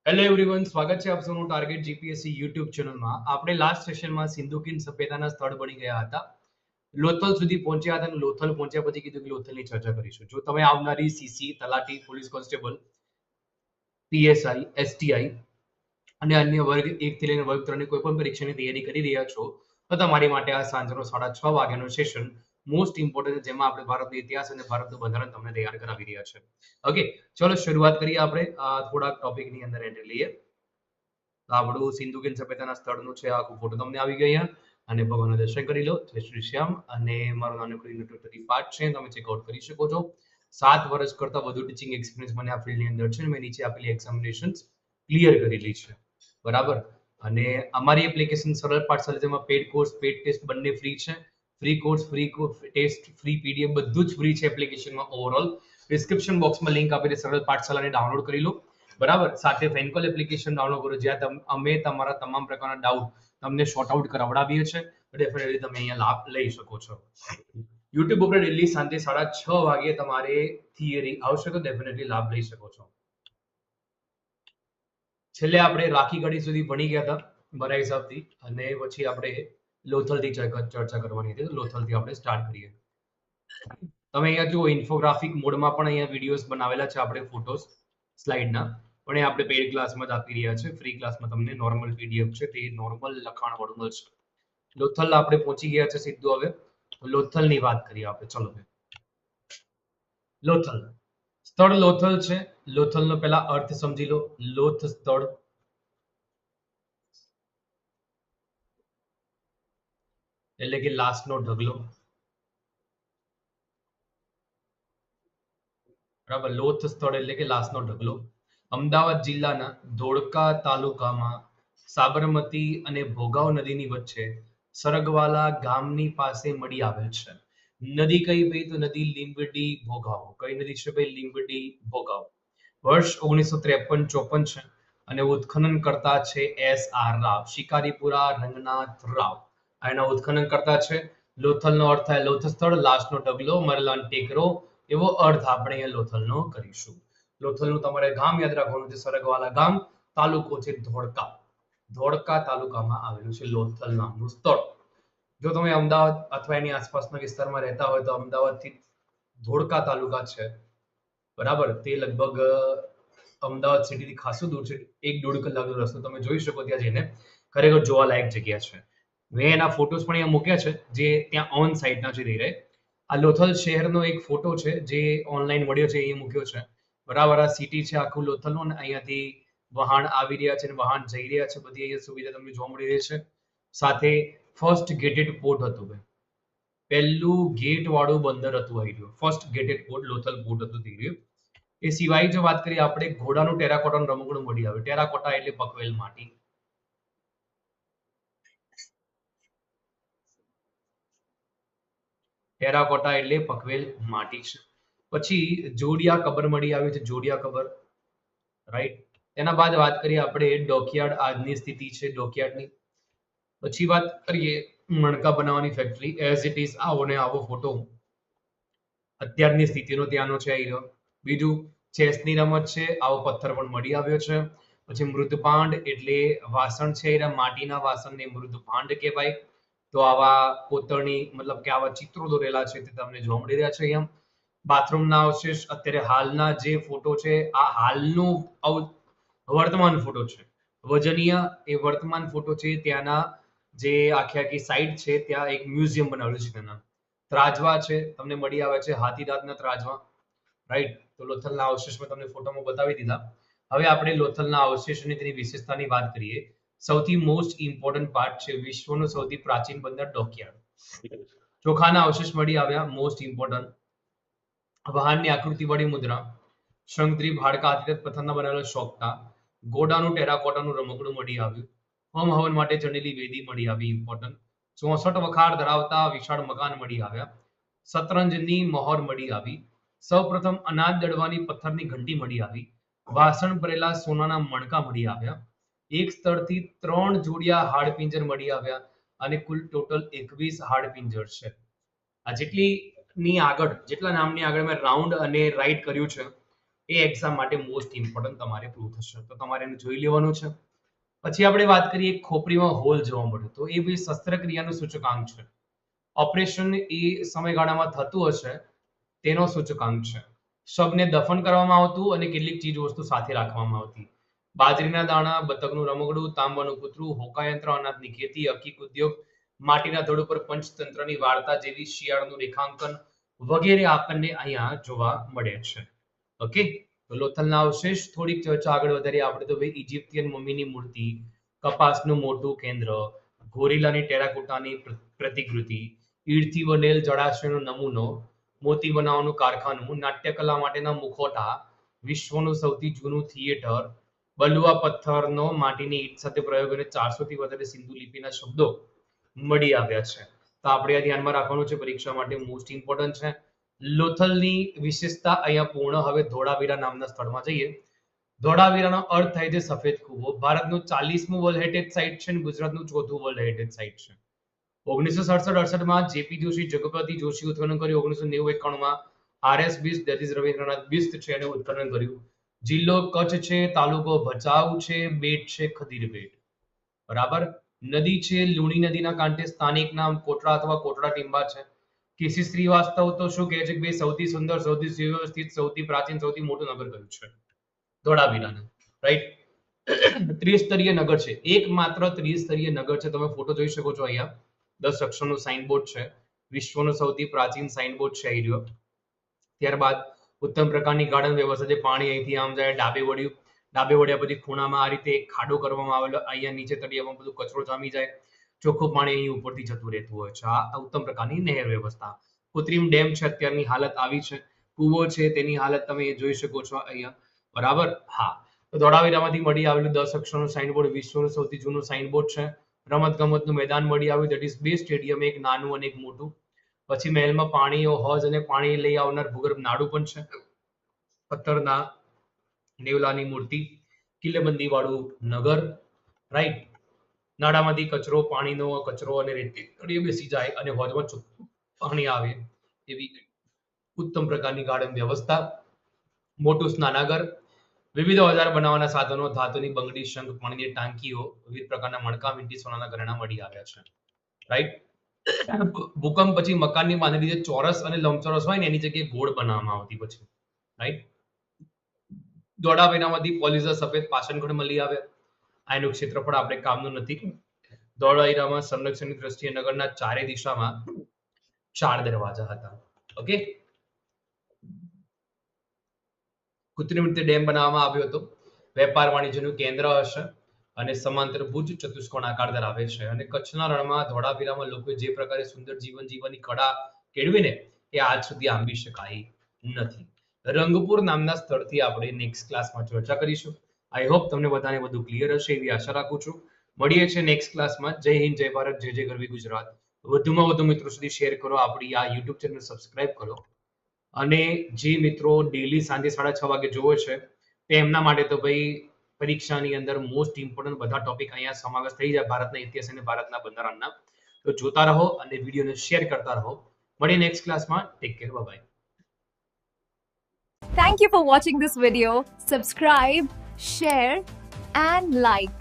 Hello everyone, સ્વાગત છે આપ સૌનું ટાર્ગેટ જીપીએસસી યુટ્યુબ ચેનલમાં. આપણે લાસ્ટ સેશનમાં સિંધુકીન સભ્યતાના સ્થળ બની ગયા હતા, લોથલ સુધી પહોંચ્યા હતા અને લોથલ પહોંચ્યા પછી કીધું કે લોથલની ચર્ચા કરીશું. જો તમે આવનારી સીસી, તલાટી, પોલીસ કોન્સ્ટેબલ, પીએસઆઈ, એસટીઆઈ અને અન્ય વર્ગ 1 થી લઈને વર્ગ 3 ની કોઈ પણ પરીક્ષાની તૈયારી કરી રહ્યા છો તો તમારી માટે આ સાંજનો 6:30 વાગ્યાનું સેશન મોસ્ટ ઇમ્પોર્ટન્ટ, જેમાં આપણે ભારતનો ઇતિહાસ અને ભારતનું બંધારણ તમને તૈયાર કરાવી રહ્યા છે. ઓકે, ચલો શરૂઆત કરીએ. આપણે થોડાક ટોપિકની અંદર એન્ટ્રી લઈએ. આપણું સિંધુકીન સભ્યતાના સ્થળનું છે આખું ફોટો તમને આવી ગઈ અહીંયા અને ભગવાનના દર્શન કરી લો. જય શ્રી શ્યામ. અને મારું નાનકડું યુટ્યુબ પાર્ટ છે, તમે ચેકઆઉટ કરી શકો છો. 7 વર્ષ કરતા વધુ ટીચિંગ એક્સપિરિયન્સ મને આ ફિલ્ડની અંદર છે. મેં નીચે આપેલી એક્ઝામિનેશન્સ ક્લિયર કરેલી છે, બરાબર. અને અમારી એપ્લિકેશન સરળ પાઠશાલા, જેમાં પેડ કોર્સ, પેડ ટેસ્ટ બંને ફ્રી છે. Free course, free test, free PDF બધું જ ફ્રી છે એપ્લિકેશનમાં. ઓવરઓલ ડિસ્ક્રિપ્શન બોક્સમાં લિંક આપેલી સરળ પાઠશાલાને ડાઉનલોડ કરી લો, બરાબર. સાથે ફેનકોલ એપ્લિકેશન ડાઉનલોડ કરો, જ્યાં અમે તમારા તમામ પ્રકારના ડાઉટ તમને શોર્ટ આઉટ કરાવડાવીએ છીએ. ડેફિનેટલી તમે અહીંયા લાભ લઈ શકો છો. યુટ્યુબ ઉપર ડેલી સાંજે 6:30 વાગે તમારે થિયરી આવશે, તો ડેફિનેટલી લાભ લઈ શકો છો. છેલ્લે આપણે રાખી કડી સુધી ભણી ગયા હતા મારા હિસાબથી, અને પછી આપણે લોથલથી ચર્ચા કરવાની હતી. તો લોથલથી આપણે સ્ટાર્ટ કરીએ. તમે અહીંયા જુઓ, ઇન્ફોગ્રાફિક મોડમાં પણ અહીંયા વિડીયોઝ બનાવેલા છે આપણે, ફોટોસ સ્લાઇડના. પણ એ આપણે પેડ ક્લાસમાં જ આપી રહ્યા છે. ફ્રી ક્લાસમાં તમને નોર્મલ પીડીએફ છે, તે નોર્મલ લખાણ વાળું મળશે. લોથલ આપણે પહોંચી ગયા છે સીધું. હવે લોથલની વાત કરીએ આપણે. ચલો લોથલ સ્થળ લોથલ છે. લોથલનો પહેલા અર્થ સમજી લો. લોથ સ્થળ એટલે કે લાસ્ટનો ઢગલો, બરાબર. લોથ સ્થળ એટલે કે લાસ્ટનો ઢગલો અમદાવાદ જિલ્લાના ધોળકા તાલુકામાં સાબરમતી અને ભોગાવ નદીની વચ્ચે સરગવાલા ગામની પાસે મળી આવેલ છે. નદી કઈ ભાઈ? તો નદી લીંબડી ભોગાવ. કઈ નદી છે ભાઈ? લીંબડી ભોગાવ. વર્ષ 1953-54 છે અને ઉત્ખનન કરતા છે SR રાવ, શિકારીપુરા રંગનાથ રાવ આ એના ઉત્ખનન કરતા છે. લોથલનો અર્થ થાય લોથ સ્થળ, લાસ્ટનો ઢગલો, મરલાન ટેકરો, એવો અર્થ આપણે અહીંયા લોથલનો કરીશું. લોથલનું તમારે ગામ યાદ રાખવાનું છે, સરગવાલા ગામ, તાલુકો છે ધોળકા. ધોળકા તાલુકામાં આવેલું છે લોથલ નામનું સ્થળ. જો તમે અમદાવાદ અથવા એની આસપાસના વિસ્તારમાં રહેતા હોય તો અમદાવાદથી ધોળકા તાલુકા છે, બરાબર, તે લગભગ અમદાવાદ સિટીથી ખાસું દૂર છે. 1-1.5 કલાકનો રસ્તો. તમે જોઈ શકો ત્યાં જઈને, ખરેખર જોવાલાયક જગ્યા છે. મેં એના ફોટોસ પણ અહીંયા મૂક્યા છે, જે ત્યાં ઓન સાઇટના છે રહી. આ લોથલ શહેરનો એક ફોટો છે જે ઓનલાઈન મળ્યો છે, એ મૂક્યો છે, બરાબર. આ સિટી છે આખું લોથલનું, અને અહીંયાથી વહાણ આવી રહ્યા છે અને વહાણ જઈ રહ્યા છે. બધી અહીંયા સુવિધા તમને જોવા મળી રહી છે. સાથે ફર્સ્ટ ગેટેડ પોર્ટ હતું ભાઈ, પહેલું ગેટ વાળું બંદર હતું અહીં. ફર્સ્ટ ગેટેડ પોર્ટ લોથલ પોર્ટ હતું તે. એ સિવાય જો વાત કરીએ આપણે, ઘોડાનું ટેરાકોટાનું રમકડું મળી આવે. ટેરાકોટા એટલે પકવેલ માટી. ટેરાકોટા એટલે પકવેલ માટી છે. પછી જોડિયા કબર મળી આવી છે, જોડિયા કબર, રાઈટ. એના બાદ વાત કરીએ આપણે ડોકયાર્ડ, આજની સ્થિતિ છે ડોકયાર્ડની. પછી વાત કરીએ મણકા બનાવવાની ફેક્ટરી. એઝ ઇટ ઇઝ આવો ને આવો ફોટો અત્યારની સ્થિતિનો ત્યાંનો છે અહીં. બીજું ચેસની રમત છે, આવો પથ્થર પણ મળી આવ્યો છે. પછી મૃદપાંડ એટલે વાસણ છે, એના માટીના વાસણને મૃદપાંડ કહેવાય. તો આવા કોતરણી, મતલબ કે આવા ચિત્રો દોરેલા છે તે તમને જોવા મળી રહ્યા છે અહીંયા. બાથરૂમના અવશેષ, અત્યારે હાલના જે ફોટો છે, આ હાલનો વર્તમાન ફોટો છે. વજનીય એ વર્તમાન ફોટો છે. ત્યાંના જે આખી સાઇટ છે, ત્યાં એક મ્યુઝિયમ બનાવેલું છે તેના. ત્રાજવા છે, તમને મળી આવે છે હાથીદાંતના ત્રાજવા, રાઈટ. તો લોથલના અવશેષ મેં તમને ફોટોમાં બતાવી દીધા. હવે આપણે લોથલના અવશેષ અને તેની વિશેષતાની વાત કરીએ. સૌથી મોસ્ટ ઇમ્પોર્ટન્ટ પાર્ટ છે વિશ્વનું સૌથી પ્રાચીન બંદર ડોકયાર્ડ. ચોખાના અવશેષ મળી આવ્યા, મોસ્ટ ઇમ્પોર્ટન્ટ. વાહનની આકૃતિવાળી મુદ્રા, શંકદ્વીપ હાડકા હાથીદાંત પથ્થરના બનેલા સોગટા, ઘોડાનું ટેરાકોટાનું રમકડું મળી આવ્યું. હોમ હવન માટે ચણેલી વેદી મળી આવી, ઇમ્પોર્ટન્ટ. 64 વખાર ધરાવતા વિશાળ મકાન મળી આવ્યા. શતરંજની મહોર મળી આવી. સૌપ્રથમ અનાજ દળવાની પથ્થરની ઘંટી મળી આવી. વાસણ ભરેલા સોનાના મણકા મળી આવ્યા. એક સ્થળથી 3 જોડિયા હાડપિંજર મળી આવ્યા અને કુલ ટોટલ 21 હાડપિંજર છે. આ જેટલા નામની આગળ મેં રાઉન્ડ અને રાઈટ કર્યું છે, એ એક્ઝામ માટે મોસ્ટ ઇમ્પોર્ટન્ટ તમારે પ્રૂવ થશે, તો તમારે એને જોઈ લેવાનું છે. પછી આપણે વાત કરીએ ખોપરીમાં હોલ જોવા મળે, તો એ બી શસ્ત્રક્રિયાનું સૂચકાંક છે. ઓપરેશન એ સમયગાળામાં થતું હશે તેનો સૂચકાંક છે. શબને દફન કરવામાં આવતું અને કેટલીક ચીજ વસ્તુ સાથે રાખવામાં આવતી. બાજરીના દાણા, બતકનું રમકડું, તાંબાનું કૂતરું, હોકાયંત્ર, અનાજની ખેતી, અકીક ઉદ્યોગ, માટીના ધડ ઉપર પંચતંત્રની વાર્તા જેવી શિયાળનું રેખાંકન વગેરે આપણને અહીંયા જોવા મળે છે. ઓકે, તો લોથલના અવશેષ થોડીક ચર્ચા આગળ વધારીએ આપણે તો ભાઈ ઇજિપ્તિયન મમ્મીની મૂર્તિ, કપાસનું મોટું કેન્દ્ર, ગોરીલાની ટેરાકોટાની પ્રતિકૃતિ, ઈંટથી બનેલ જળાશયનો નમૂનો, મોતી બનાવવાનું કારખાનું, નાટ્યકલા માટેના મુખોટા, વિશ્વનું સૌથી જૂનું થિયેટર, બલુઆ પથ્થરનો માટીની ઈંટ સાથે પ્રયોગ અને 400 થી વધારે સિંધુ લિપિના શબ્દો મળી આવ્યા છે. તો આપણે આ ધ્યાનમાં રાખવાનું છે, પરીક્ષા માટે મોસ્ટ ઇમ્પોર્ટન્ટ છે. લોથલની વિશેષતા અહીંયા પૂર્ણ. હવે ધોળાવીરા નામના સ્થળમાં જઈએ. ધોળાવીરાનો અર્થ થાય છે સફેદ કૂવો. ભારતનું 40મું વર્લ્ડ હેરિટેજ સાઇટ છે અને ગુજરાતનું 4થું વર્લ્ડ હેરિટેજ સાઇટ છે. 1967-68 માં જેપી જોશી, જગપતિ જોશી ઉત્ખનન કર્યું. 1990-91 માં RS Bisht, that is Rabindranath Bisht છે એને ઉત્ખનન કર્યું. જિલ્લો કચ્છ છે, તાલુકો ભચાઉ છે, બેટ છે ખદીર બેટ. બરાબર. નદી છે લુણી નદીના કાંઠે, સ્થાનિક નામ કોટડા અથવા કોટડા ટીંબા છે. કેસી શ્રીવાસ્તવ તો શું કહે છે કે ભાઈ સૌથી સુંદર, સૌથી સુવ્યવસ્થિત, સૌથી પ્રાચીન, સૌથી મોટું નગર કયું છે? ધોળાવીરાનું, રાઈટ. ત્રિસ્તરીય નગર છે, એકમાત્ર ત્રિસ્તરીય નગર છે. તમે ફોટો જોઈ શકો છો અહીંયા. 10 અક્ષરનું સાઇનબોર્ડ છે. વિશ્વનું સૌથી પ્રાચીન સાઇનબોર્ડ છે રહ્યો. ત્યારબાદ ઉત્તમ પ્રકારની ગાર્ડન વ્યવસ્થા છે. પાણી અહીંથી આમ જાય ડાબે વળ્યા પછી ખૂણામાં આ રીતે એક ખાડો કરવામાં આવેલો. અહીંયા નીચે તળિયામાં બધું કચરો જામી જાય. ચોખ્ખું પાણી અહીં ઉપરથી જતું રહેતું હોય છે. આ ઉત્તમ પ્રકારની નહેર વ્યવસ્થા. કૃત્રિમ ડેમ છે, અત્યારની હાલત આવી છે. કૂવો છે, તેની હાલત તમે જોઈ શકો છો અહીંયા. બરાબર. હા, તો ધોળાવીરામાંથી મળી આવેલું 10 અક્ષરનું સાઇનબોર્ડ વિશ્વનું સૌથી જૂનું સાઇનબોર્ડ છે. રમતગમતનું મેદાન મળી આવ્યું, દેટ ઇઝ 2 સ્ટેડિયમ, એક નાનું અને એક મોટું. પછી મહેલમાં પાણીઓ હોજ અને પાણી લઈ આવનાર ભૂગર્ભ નાડું પણ છે. પથ્થરના નેવલાની મૂર્તિ, કિલ્લેબંધી વાળું નગર, રાઈટ. નાળામાંથી કચરો, પાણીનો કચરો અને રેતી તળિયે બેસી જાય અને હોજમાં ચોખ્ખું પાણી આવે એવી ઉત્તમ પ્રકારની ગાર્ડન વ્યવસ્થા. મોટું સ્નાનાગર, વિવિધ ઓજાર બનાવવાના સાધનો, ધાતુની બંગડી, શંખ, પાણીની ટાંકીઓ, વિવિધ પ્રકારના મણકા, મીંટી, સોનાના ઘરેણાં મળી આવ્યા છે. રાઈટ. ભૂકંપ પછી મકાનની બાંધણી જે ચોરસ અને લંબચોરસ હોય ને એની જગ્યાએ ગોળ બનાવવામાં આવતી પછી. રાઈટ. ધોળાવીરામાંથી પોલીસ સફેદ પાષાણખંડ મળી આવ્યા. આનું ક્ષેત્રફળ આપણે કામનું નથી. ધોળાવીરામાં સંરક્ષણની દ્રષ્ટિએ નગરના ચારે દિશામાં 4 દરવાજા હતા. ઓકે. કૃત્રિમ રીતે ડેમ બનાવવામાં આવ્યો હતો. વેપાર વાણિજ્યનું કેન્દ્ર હશે અને સમાંતર ભુજ ચતુષ્કોણ આકાર ધરાવે છે. અને કચ્છના રણમાં ધોળાવીરામાં લોકોએ જે પ્રકારે સુંદર જીવન જીવવાની કળા કેળવીને એ આજ સુધી આંબી શકાય નથી. રંગપુર નામના સ્થળથી આપણે નેક્સ્ટ ક્લાસમાં ચર્ચા કરીશું. આઈ હોપ તમને બધાને બધું ક્લિયર હશે એવી આશા રાખું છું. મળીએ છીએ નેક્સ્ટ ક્લાસમાં. જય હિન્દ, જય ભારત, જય જય ગરવી ગુજરાત. વધુમાં વધુ મિત્રો સુધી શેર કરો, આપણી આ યુટ્યુબ ચેનલ સબસ્ક્રાઇબ કરો. અને જે મિત્રો ડેલી સાંજે 6:30 વાગે જોવે છે તેમના માટે તો ભાઈ પરીક્ષાની અંદર મોસ્ટ ઇમ્પોર્ટન્ટ બધા ટોપિક અહીંયા સમાવેશ થઈ જાય ભારતના ઇતિહાસ અને ભારતના બંધારણના. તો જોતા રહો અને વિડીયોને શેર કરતા રહો. મળીએ નેક્સ્ટ ક્લાસમાં. Take care, bye. Thank you for watching this video. Subscribe, share and like.